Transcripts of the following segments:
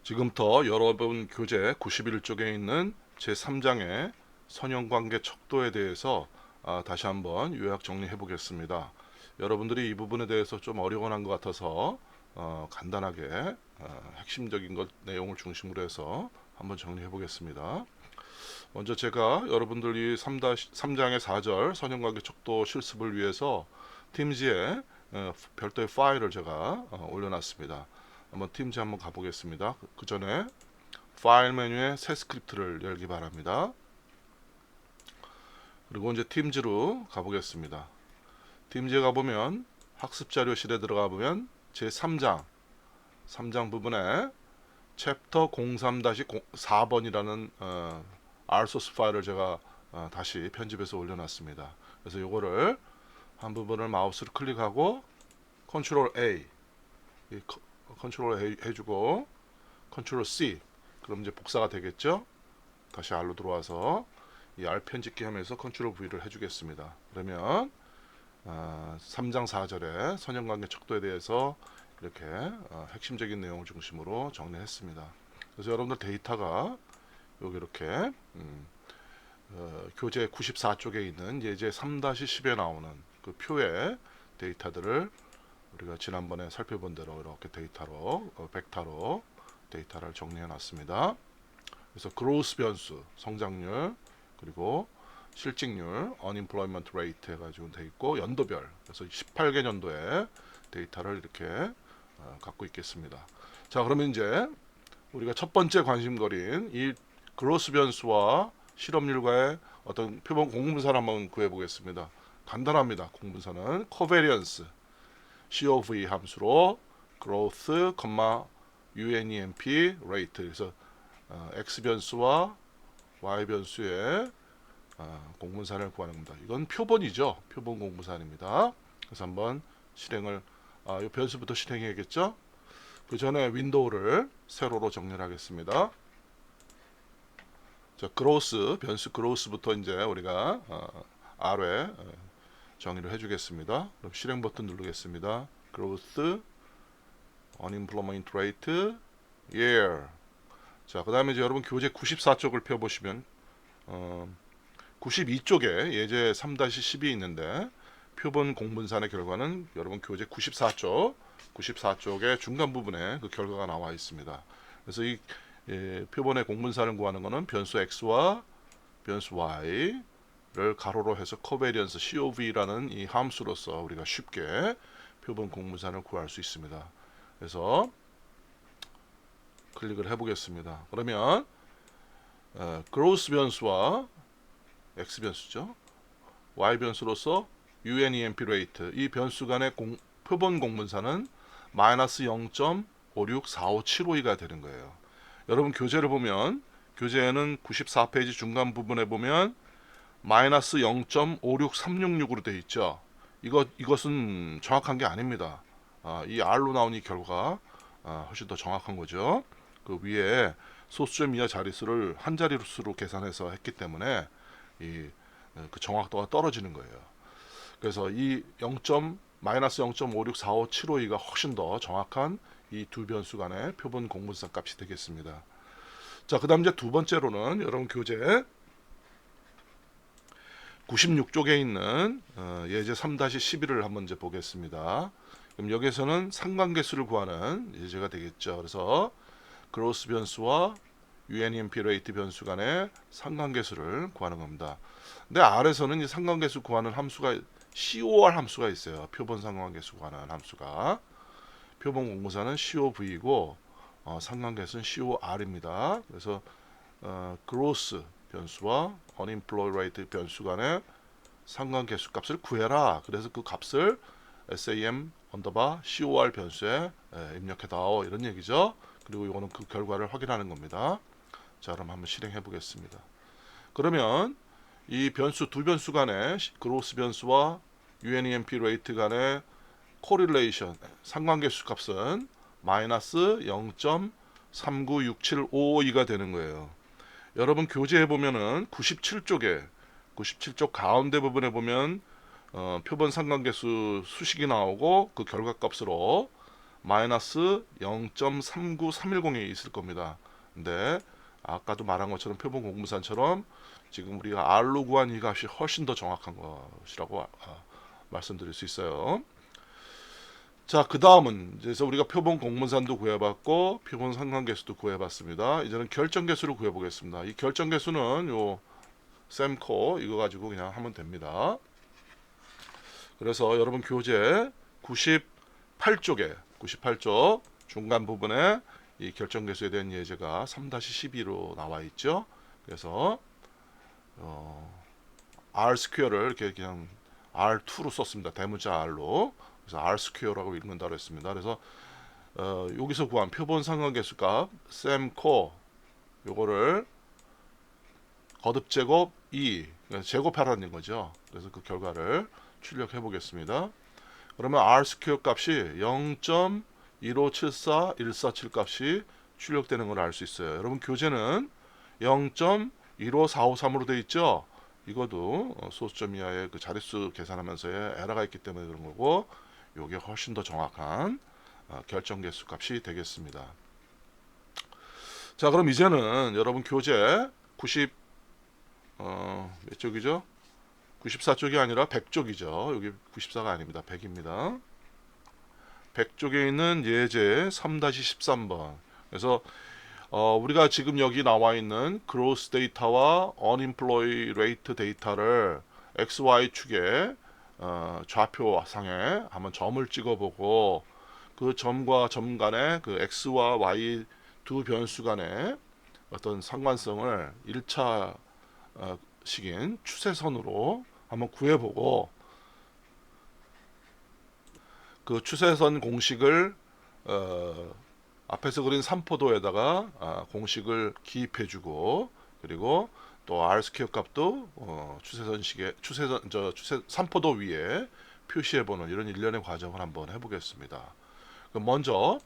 지금부터 여러분 교재 91쪽에 있는 제3장의 선형관계 척도에 대해서 다시 한번 요약 정리해 보겠습니다. 여러분들이 이 부분에 대해서 좀 어려워한 것 같아서 간단하게 핵심적인 내용을 중심으로 해서 한번 정리해 보겠습니다. 먼저 제가 여러분들이 3장의 4절 선형관계 척도 실습을 위해서 팀즈에 별도의 파일을 제가 올려놨습니다. 한번 팀즈 한번 가보겠습니다. 그 전에 파일 메뉴에 새 스크립트를 열기 바랍니다. 그리고 이제 팀즈로 가보겠습니다. 팀즈에 가보면 학습자료실에 들어가 보면 제3장 3장 부분에 챕터 03-4번이라는 RSOS 파일을 제가 다시 편집해서 올려놨습니다. 그래서 이거를 한 부분을 마우스로 클릭하고 컨트롤 A 컨트롤 A 해주고 컨트롤 C 그럼 이제 복사가 되겠죠. 다시 R로 들어와서 이 R 편집키 하면서 컨트롤 V를 해주겠습니다. 그러면 3장 4절에 선형관계 척도에 대해서 이렇게 핵심적인 내용을 중심으로 정리했습니다. 그래서 여러분들 데이터가 여기 이렇게 교재 94쪽에 있는 예제 3-10에 나오는 그 표의 데이터들을 우리가 지난번에 살펴본 대로 이렇게 데이터로 벡터로 데이터를 정리해 놨습니다. 그래서 그로스 변수, 성장률, 그리고 실직률, unemployment rate 해가지고 돼 있고 연도별, 그래서 18개 년도의 데이터를 이렇게 갖고 있겠습니다. 자, 그러면 이제 우리가 첫 번째 관심거리인 이 그로스 변수와 실업률과의 어떤 표본 공분사를 한번 구해보겠습니다. 간단합니다. 공분사는 코베리언스 COV 함수로 growth, UNEMP rate 그래서 x 변수와 y 변수의 공분산을 구하는 겁니다. 이건 표본이죠. 표본 공분산입니다. 그래서 한번 실행을 이 변수부터 실행해야겠죠. 그 전에 윈도우를 세로로 정리를 하겠습니다. 자, 그로스 변수 그로스부터 이제 우리가 R에 정의를 해주겠습니다. 그럼 실행 버튼 누르겠습니다. growth, unemployment rate, year. 자, 그 다음에 이제 여러분 교재 94쪽을 펴보시면 92쪽에 예제 3-10이 있는데 표본 공분산의 결과는 여러분 교재 94쪽의 중간 부분에 그 결과가 나와 있습니다. 그래서 이 표본의 공분산을 구하는 것은 변수 x와 변수 y를 가로로 해서 코베리언스 COV라는 이 함수로서 우리가 쉽게 표본 공분산을 구할 수 있습니다. 그래서 클릭을 해보겠습니다. 그러면 그로스 변수와 x 변수죠. y 변수로서 UNEMP 레이트 이 변수 간의 표본 공분산은 마이너스 0.564575가 되는 거예요. 여러분 교재를 보면 교재에는 94페이지 중간 부분에 보면 마이너스 0.56366으로 되어 있죠. 이것은 정확한 게 아닙니다. 이 R로 나온 이 결과 훨씬 더 정확한 거죠. 그 위에 소수점 이하 자릿수를 한 자릿수로 계산해서 했기 때문에 그 정확도가 떨어지는 거예요. 그래서 이 마이너스 0.564575가 훨씬 더 정확한 이 두 변수 간의 표본 공분산 값이 되겠습니다. 자, 그 다음 이제 두 번째로는 여러분 교재 96쪽에 있는 예제 3-11을 한번 이제 보겠습니다. 그럼 여기서는 상관계수를 구하는 예제가 되겠죠. 그래서 그로스 변수와 UNEMP 레이트 변수 간의 상관계수를 구하는 겁니다. 근데 R에서는 이 상관계수 구하는 함수가 COR 함수가 있어요. 표본 상관계수 구하는 함수가. 표본 공분산은 COV이고 상관계수는 COR입니다. 그래서 그로스 변수와 unemployed rate 변수 간의 상관계수 값을 구해라. 그래서 그 값을 SAM 언더바 COR 변수에 입력해다오 이런 얘기죠. 그리고 이거는 그 결과를 확인하는 겁니다. 자, 그럼 한번 실행해 보겠습니다. 그러면 이 변수 두 변수 간의 그로스 변수와 UNEMP 레이트 간의 코릴레이션 상관계수 값은 마이너스 0.396752가 되는 거예요. 여러분 교재에 보면은 97쪽 가운데 부분에 보면 표본 상관계수 수식이 나오고 그 결과값으로 마이너스 0.39310이 있을 겁니다. 근데 아까도 말한 것처럼 표본 공분산처럼 지금 우리가 R로 구한 이 값이 훨씬 더 정확한 것이라고 말씀드릴 수 있어요. 자, 그 다음은 그래서 우리가 표본 공분산도 구해봤고 표본 상관계수도 구해봤습니다. 이제는 결정계수를 구해보겠습니다. 이 결정계수는 요 셈코 이거 가지고 그냥 하면 됩니다. 그래서 여러분 교재 98쪽에 중간 부분에 이 결정계수에 대한 예제가 3-12로 나와 있죠. 그래서 R 스퀘어를 이렇게 그냥 R2로 썼습니다. 대문자 R로. 그래서 R 스퀘어라고 읽는다 그랬습니다. 그래서 여기서 구한 표본 상관계수 값 셈코 요거를 거듭 제곱 2 제곱하라는 거죠. 그래서 그 결과를 출력해 보겠습니다. 그러면 R 스퀘어 값이 0.1574147 값이 출력되는 걸 알 수 있어요. 여러분 교재는 0.15453으로 되어 있죠. 이것도 소수점 이하의 그 자릿수 계산하면서의 에러가 있기 때문에 그런 거고, 이게 훨씬 더 정확한 결정계수 값이 되겠습니다. 자, 그럼 이제는 여러분 교재 90몇 쪽이죠? 94쪽이 아니라 100쪽이죠. 여기 94가 아닙니다. 100입니다. 100쪽에 있는 예제 3-13번. 그래서 우리가 지금 여기 나와 있는 gross 데이터와 unemployed rate 데이터를 XY축에 좌표상에 한번 점을 찍어보고 그 점과 점 간의 그 X와 Y 두 변수 간의 어떤 상관성을 1차 식인 추세선으로 한번 구해보고 그 추세선 공식을 앞에서 그린 삼포도에다가 공식을 기입해주고 그리고 또 R 스퀘어 값도 추세선식에 삼포도 위에 표시해보는 이런 일련의 과정을 한번 해보겠습니다. 그럼 먼저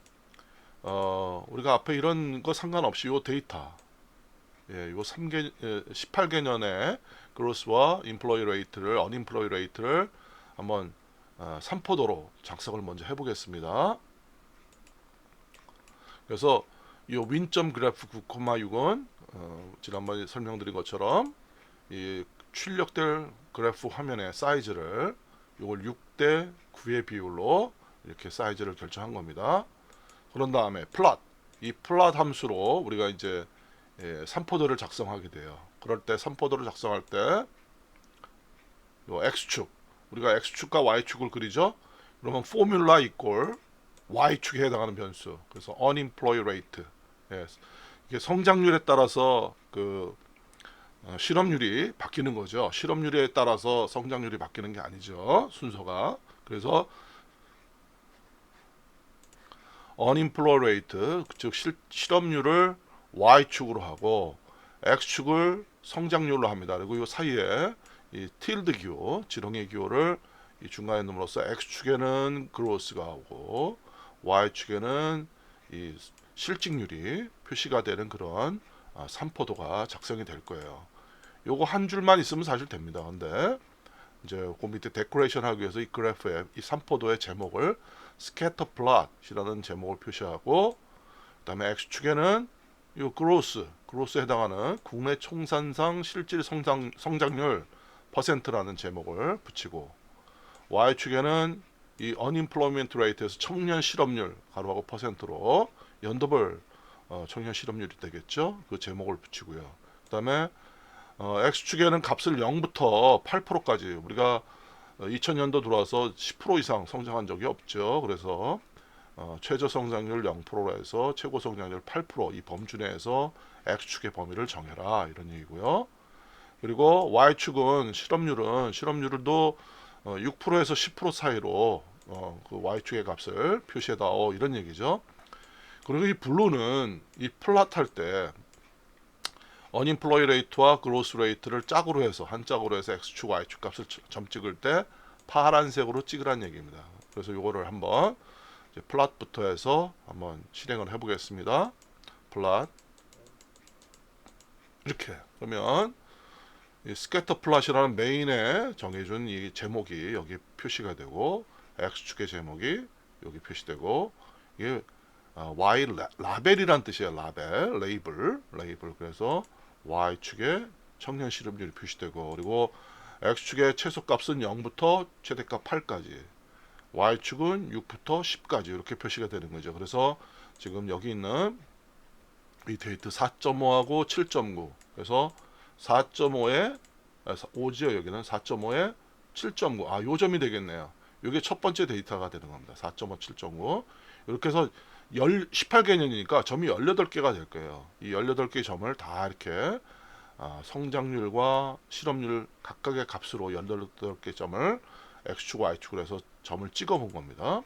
우리가 앞에 이런 거 상관없이 요 데이터 요 18개년의 그로스와 인플로이 레이트를 언인플로이 레이트를 한번 3포도로 작성을 먼저 해보겠습니다. 그래서 이 윈점 그래프 9,6은 지난번에 설명드린 것처럼 이 출력될 그래프 화면의 사이즈를 이걸 6:9의 비율로 이렇게 사이즈를 결정한 겁니다. 그런 다음에 플롯, 이 플롯 함수로 우리가 이제 3포도를 작성하게 돼요. 그럴 때 3포도를 작성할 때 요 x축, 우리가 x축과 y축을 그리죠. 그러면 포뮬라 이꼴 y축에 해당하는 변수. 그래서 unemployed rate. 이게 성장률에 따라서 그 실업률이 바뀌는 거죠. 실업률에 따라서 성장률이 바뀌는 게 아니죠. 순서가. 그래서 unemployed rate, 즉 실업률을 y축으로 하고 x축을 성장률로 합니다. 그리고 이 사이에 이 tilde 기호, 지렁이 기호를 이 중간에 넣음으로써 x축에는 그로스가 오고 y축에는 이 실직률이 표시가 되는 그런 3포도가 작성이 될 거예요. 요거 한 줄만 있으면 사실 됩니다. 근데 이제 그 밑에 데코레이션 하기 위해서 이 그래프에 이 3포도의 제목을 스캐터 플롯이라는 제목을 표시하고 그다음에 x축에는 이 그로스에 해당하는 국내 총산상 실질 성장률 퍼센트라는 제목을 붙이고 y축에는 이 unemployment rate에서 청년 실업률 가로하고 퍼센트로 연도별 청년 실업률이 되겠죠. 그 제목을 붙이고요. 그다음에 x축에는 값을 0부터 8%까지 우리가 2000년도 들어와서 10% 이상 성장한 적이 없죠. 그래서 최저 성장률 0%로 해서 최고 성장률 8%이 범주 내에서 x축의 범위를 정해라 이런 얘기고요. 그리고 y축은 실업률도 6%에서 10% 사이로 그 y축의 값을 표시해다오 이런 얘기죠. 그리고 이 블루는 이 플롯 할 때 unemployed rate와 gross rate를 짝으로 해서 한 짝으로 해서 x축, y축 값을 점 찍을 때 파란색으로 찍으란 얘기입니다. 그래서 이거를 한번 이제 플롯부터 해서 한번 실행을 해보겠습니다. 플롯 이렇게 그러면 이 스캐터 플롯이라는 메인에 정해준 이 제목이 여기 표시가 되고 x축의 제목이 여기 표시되고 이게 Y 라벨이란 뜻이에요. 라벨, 레이블. 그래서 Y축에 청년 실업률이 표시되고, 그리고 X축의 최소값은 0부터 최대값 8까지, Y축은 6부터 10까지 이렇게 표시가 되는 거죠. 그래서 지금 여기 있는 이 데이트 4.5하고 7.9, 그래서 4.5에 5지요. 여기는 4.5에 7.9. 요 점이 되겠네요. 이게 첫 번째 데이터가 되는 겁니다. 4.5, 7.9. 이렇게 해서 18개년이니까 점이 18개가 될 거예요. 이 18개의 점을 다 이렇게 성장률과 실업률 각각의 값으로 18개 점을 X축, Y축으로 해서 점을 찍어 본 겁니다.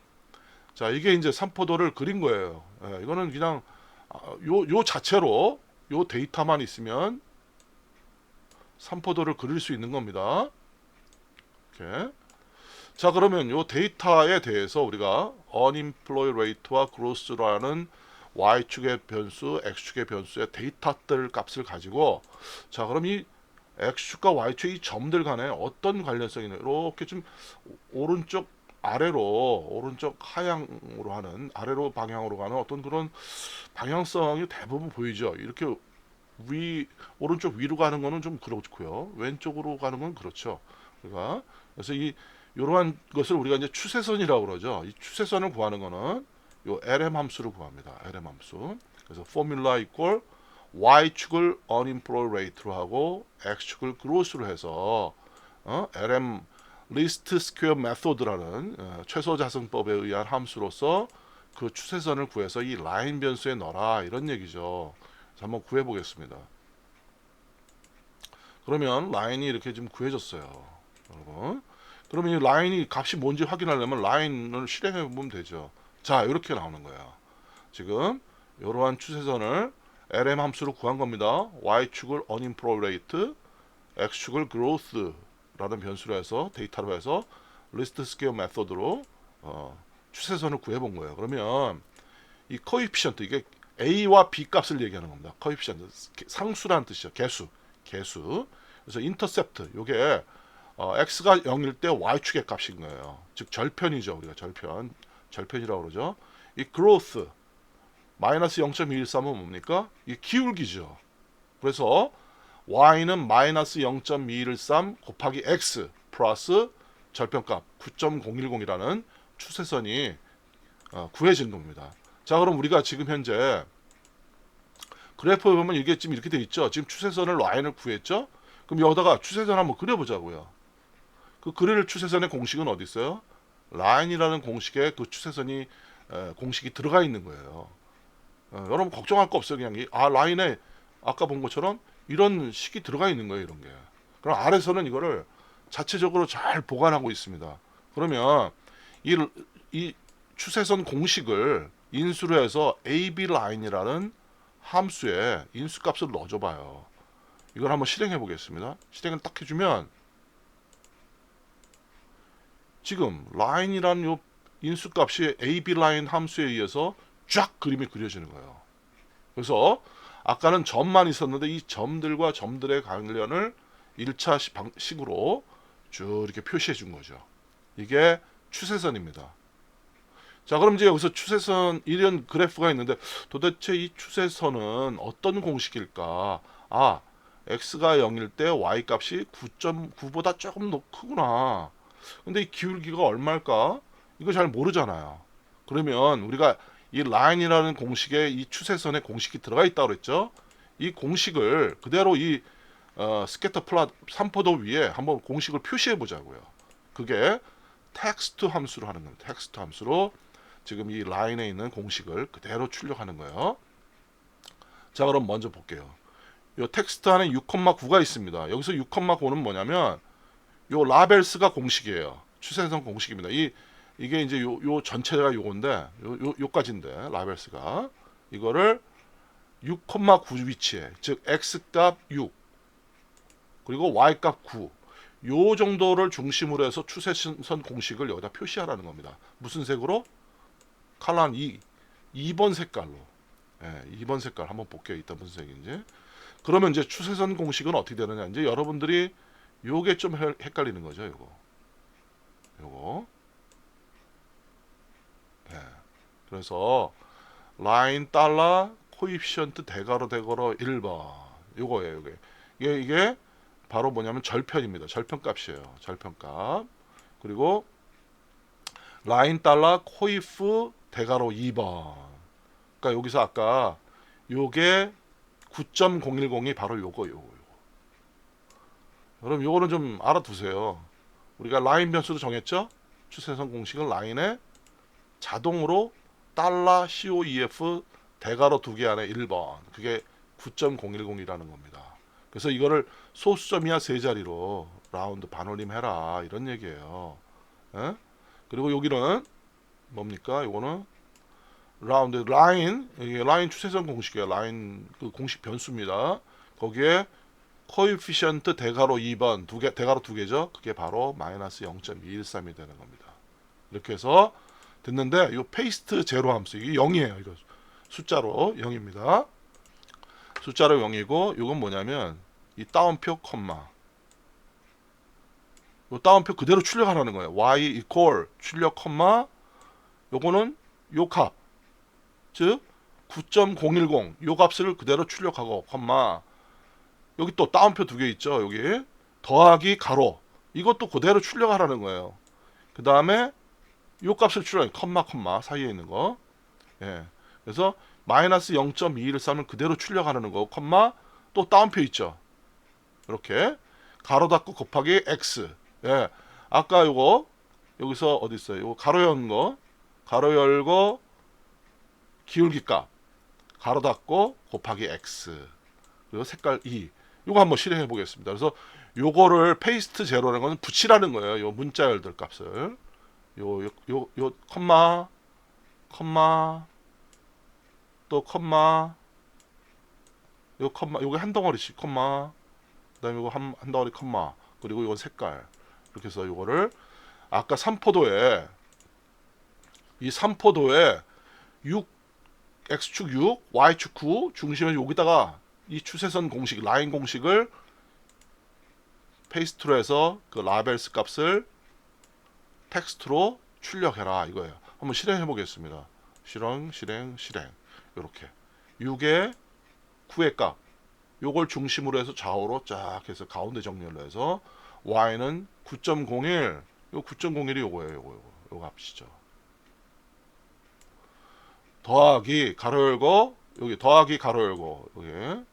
자, 이게 이제 삼포도를 그린 거예요. 예, 이거는 그냥 요 자체로 요 데이터만 있으면 삼포도를 그릴 수 있는 겁니다. 이렇게. 자, 그러면 요 데이터에 대해서 우리가 unemployed rate와 growth라는 Y축의 변수, X축의 변수의 데이터들 값을 가지고, 자, 그럼 이 X축과 Y축의 이 점들 간에 어떤 관련성이 있나요? 이렇게 좀 오른쪽 아래로, 오른쪽 하향으로 하는, 아래로 방향으로 가는 어떤 그런 방향성이 대부분 보이죠. 이렇게 오른쪽 위로 가는 거는 좀 그렇고요. 왼쪽으로 가는 건 그렇죠. 그래서 이러한 것을 우리가 이제 추세선이라고 그러죠. 이 추세선을 구하는 거는 요 LM 함수를 구합니다. LM 함수. 그래서 formula equal Y축을 unemployed rate로 하고 X축을 growth로 해서 LM least square method라는 최소 자승법에 의한 함수로서 그 추세선을 구해서 이 라인 변수에 넣어라, 이런 얘기죠. 그래서 한번 구해 보겠습니다. 그러면 라인이 이렇게 좀 구해졌어요, 여러분. 그러면 이 라인이 값이 뭔지 확인하려면 라인을 실행해 보면 되죠. 자, 이렇게 나오는 거예요. 지금 이러한 추세선을 LM 함수로 구한 겁니다. Y축을 unemployed rate, X축을 growth라는 변수로 해서 데이터로 해서 list square method로 추세선을 구해 본 거예요. 그러면 이 coefficient, 이게 A와 B 값을 얘기하는 겁니다. coefficient, 상수라는 뜻이죠. 개수. 그래서 intercept, 요게 x가 0일 때 y축의 값인 거예요. 즉 절편이죠. 우리가 절편이라고 그러죠. 이 growth 마이너스 0.213은 뭡니까? 이 기울기죠. 그래서 y는 마이너스 0.213 곱하기 x 플러스 절편값 9.010이라는 추세선이 구해진 겁니다. 자, 그럼 우리가 지금 현재 그래프에 보면 이게 지금 이렇게 돼 있죠. 지금 추세선을 라인을 구했죠. 그럼 여기다가 추세선 한번 그려보자고요. 그 그릴 추세선의 공식은 어디 있어요? 라인이라는 공식에 그 추세선이 공식이 들어가 있는 거예요. 여러분 걱정할 거 없어요. 그냥 라인에 아까 본 것처럼 이런 식이 들어가 있는 거예요. 이런 게. 그럼 아래서는 이거를 자체적으로 잘 보관하고 있습니다. 그러면 이 추세선 공식을 인수로 해서 AB 라인이라는 함수에 인수값을 넣어줘봐요. 이걸 한번 실행해 보겠습니다. 실행을 딱 해주면 지금 라인이라는 요 인수값이 AB 라인 함수에 의해서 쫙 그림이 그려지는 거예요. 그래서 아까는 점만 있었는데 이 점들과 점들의 관련을 1차 방식으로 쭉 이렇게 표시해 준 거죠. 이게 추세선입니다. 자, 그럼 이제 여기서 추세선 이런 그래프가 있는데 도대체 이 추세선은 어떤 공식일까? x가 0일 때 y 값이 9.9보다 조금 더 크구나. 근데 이 기울기가 얼마일까? 이거 잘 모르잖아요. 그러면 우리가 이 라인이라는 공식에 이 추세선의 공식이 들어가 있다고 그랬죠? 이 공식을 그대로 이 스캐터 플롯 삼포도 위에 한번 공식을 표시해 보자고요. 그게 텍스트 함수로 하는 겁니다. 텍스트 함수로 지금 이 라인에 있는 공식을 그대로 출력하는 거예요. 자, 그럼 먼저 볼게요. 요 텍스트 안에 6,9가 있습니다. 여기서 6,9는 뭐냐면 요 라벨스가 공식이에요. 추세선 공식입니다. 이게 이제 요 전체가 요건데 요까지인데 라벨스가 이거를 6,9 위치에, 즉 x 값 6 그리고 y 값 9, 요 정도를 중심으로 해서 추세선 공식을 여기다 표시하라는 겁니다. 무슨 색으로? 칼라 2번 색깔로. 2번 색깔 한번 볼게요. 이따 무슨 색인지. 그러면 이제 추세선 공식은 어떻게 되느냐? 이제 여러분들이 요게 좀 헷갈리는 거죠. 요거. 네. 그래서 라인 달러 코이피션트 대괄호 1번 요거예요. 이게 바로 뭐냐면 절편입니다. 절편값이에요. 절편값. 그리고 라인 달러 코이프 대괄호 2번. 그러니까 여기서 아까 요게 9.010이 바로 요거. 여러분 요거는 좀 알아두세요. 우리가 라인 변수도 정했죠? 추세선 공식은 라인에 자동으로 달러 COEF 대괄호 2개 안에 1번. 그게 9.010이라는 겁니다. 그래서 이거를 소수점 이하 세 자리로 라운드 반올림 해라 이런 얘기예요. 에? 그리고 여기는 뭡니까? 요거는 라운드 라인 추세선 공식이에요. 라인 그 공식 변수입니다. 거기에 코에피션트 대괄호 2번 대괄호 2개죠. 그게 바로 마이너스 0.213이 되는 겁니다. 이렇게 해서 됐는데 요 페이스트 제로 함수 이게 0이에요. 이거 숫자로 0입니다. 숫자로 0이고 요건 뭐냐면 이 따옴표 콤마 요 따옴표 그대로 출력하라는 거예요. y equal 출력 콤마 요거는 요 값 즉 9.010 요 값을 그대로 출력하고 콤마 여기 또 따옴표 2개 있죠. 여기 더하기 가로 이것도 그대로 출력하라는 거예요. 그 다음에 요 값을 출력 컴마 사이에 있는 거. 예. 그래서 마이너스 0.213을 그대로 출력하라는 거. 컴마 또 따옴표 있죠. 이렇게 가로 닫고 곱하기 x. 예. 아까 요거 여기서 어디 있어요? 요거 가로 연 거. 가로 열고 기울기 값. 가로 닫고 곱하기 x. 그리고 색깔 2. 요거 한번 실행해 보겠습니다. 그래서 요거를 페이스트 제로라는 건 붙이라는 거예요. 요 문자열들 값을. 요 컴마 또 컴마 요게 한 덩어리씩 컴마 그다음에 요거 한 덩어리 컴마 그리고 요건 색깔 이렇게 해서 요거를 아까 3포도에 이 3포도에 6 x축 6 y축 9 중심을 여기다가 이 추세선 공식 라인 공식을 페이스트로 해서 그 라벨스 값을 텍스트로 출력해라 이거예요. 한번 실행해 보겠습니다. 실행 이렇게 6의 9의 값 요걸 중심으로 해서 좌우로 쫙 해서 가운데 정렬로 해서 y는 9.01 요 9.01이 요거예요. 요거 값이죠. 더하기 가로 열고 여기 더하기 가로 열고 여기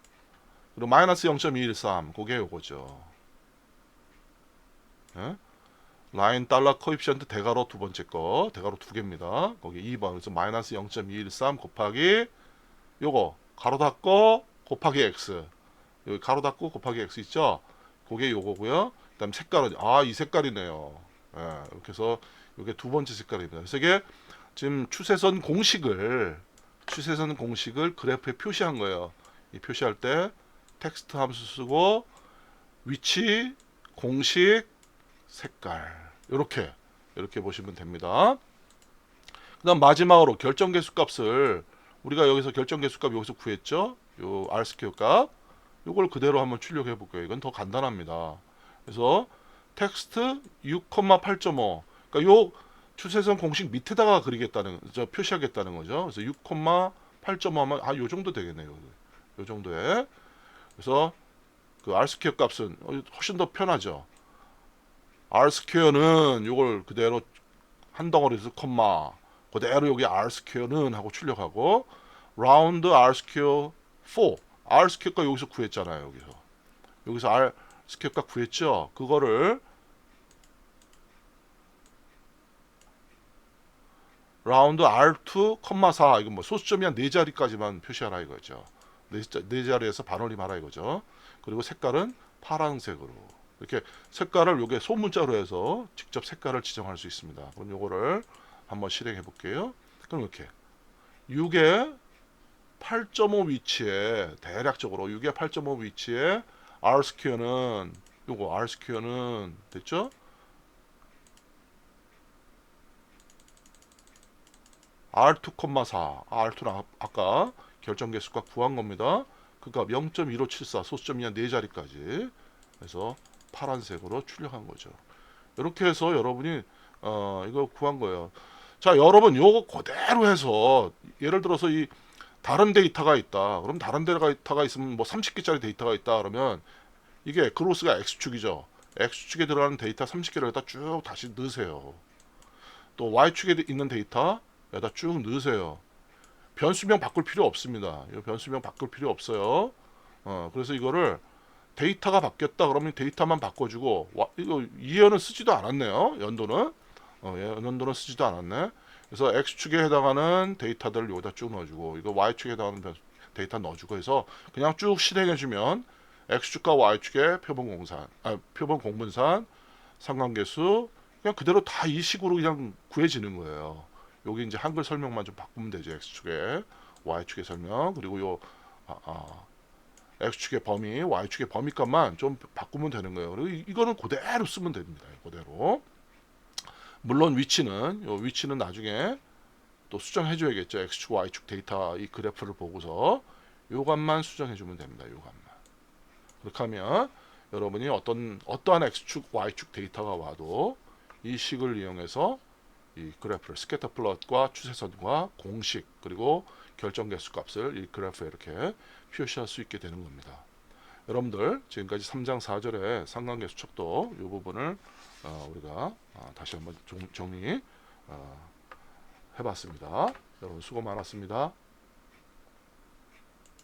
그리고 마이너스 0.213 그게 요거죠. 예? 라인 달러 코에피션트 대괄호 두 번째 거 대괄호 2개입니다. 거기 2번 그래서 마이너스 0.213 곱하기 요거 가로 닫고 곱하기 x 여기 가로 닫고 곱하기 x 있죠. 그게 요거고요. 그다음 색깔은 이 색깔이네요. 예, 이렇게 해서 요게 두 번째 색깔입니다. 그래서 이게 지금 추세선 공식을 그래프에 표시한 거예요. 이 표시할 때 텍스트 함수 쓰고 위치 공식 색깔 이렇게 보시면 됩니다. 그다음 마지막으로 결정계수 값을 우리가 여기서 결정계수 값 여기서 구했죠. 요 R 스퀘어 값 요걸 그대로 한번 출력해 볼게요. 이건 더 간단합니다. 그래서 텍스트 6,8.5 그러니까 요 추세선 공식 밑에다가 표시하겠다는 거죠. 그래서 6,8.5 하면 요 정도 되겠네요. 요 정도에 그래서 그 R 스퀘어 값은 훨씬 더 편하죠. R 스퀘어는 요걸 그대로 한 덩어리에서 콤마 그대로 여기 R 스퀘어는 하고 출력하고 라운드 R 스퀘어 4 R 스퀘어가 여기서 구했잖아요. 여기서 R 스퀘어가 구했죠. 그거를 라운드 R2, 4 이건 뭐 소수점이 한 4자리까지만 표시하라 이거죠. 4자리에서 반올림하라 이거죠. 그리고 색깔은 파란색으로 이렇게 색깔을 요게 소문자로 해서 직접 색깔을 지정할 수 있습니다. 그럼 요거를 한번 실행해 볼게요. 그럼 이렇게 6의 8.5 위치에 대략적으로 6의 8.5 위치에 R 스퀘어는 요거 R 스퀘어는 됐죠? R2, 4 R2는 아까 결정계수가 구한 겁니다. 그러니까 0.1574 소수점 이하 4자리까지 그래서 파란색으로 출력한 거죠. 이렇게 해서 여러분이 이거 구한 거예요. 자, 여러분 요거 그대로 해서 예를 들어서 이 다른 데이터가 있다. 그럼 다른 데이터가 있으면 뭐 30개짜리 데이터가 있다. 그러면 이게 그로스가 X축이죠. X축에 들어가는 데이터 30개를 여기다 쭉 다시 넣으세요. 또 Y축에 있는 데이터 여기다 쭉 넣으세요. 변수명 바꿀 필요 없습니다. 이 변수명 바꿀 필요 없어요. 그래서 이거를 데이터가 바뀌었다 그러면 데이터만 바꿔주고 이거 이해는 쓰지도 않았네요. 연도는 연도는 쓰지도 않았네. 그래서 X축에 해당하는 데이터들을 여기다 쭉 넣어주고 이거 Y축에 해당하는 데이터 넣어주고 해서 그냥 쭉 실행해주면 X축과 Y축의 표본 공분산, 상관계수 그냥 그대로 다 이 식으로 그냥 구해지는 거예요. 여기 이제 한글 설명만 좀 바꾸면 되죠. X축에 Y축의 설명 그리고 요 X축의 범위, Y축의 범위값만 좀 바꾸면 되는 거예요. 그리고 이거는 그대로 쓰면 됩니다. 그대로. 물론 위치는 나중에 또 수정해 줘야겠죠. X축, Y축 데이터 이 그래프를 보고서 요값만 수정해 주면 됩니다. 요값만. 그렇게 하면 여러분이 어떠한 X축, Y축 데이터가 와도 이 식을 이용해서 이 그래프를 스캐터 플롯과 추세선과 공식 그리고 결정계수 값을 이 그래프에 이렇게 표시할 수 있게 되는 겁니다. 여러분들 지금까지 3장 4절의 상관계수 척도 이 부분을 우리가 다시 한번 정리 해봤습니다. 여러분 수고 많았습니다.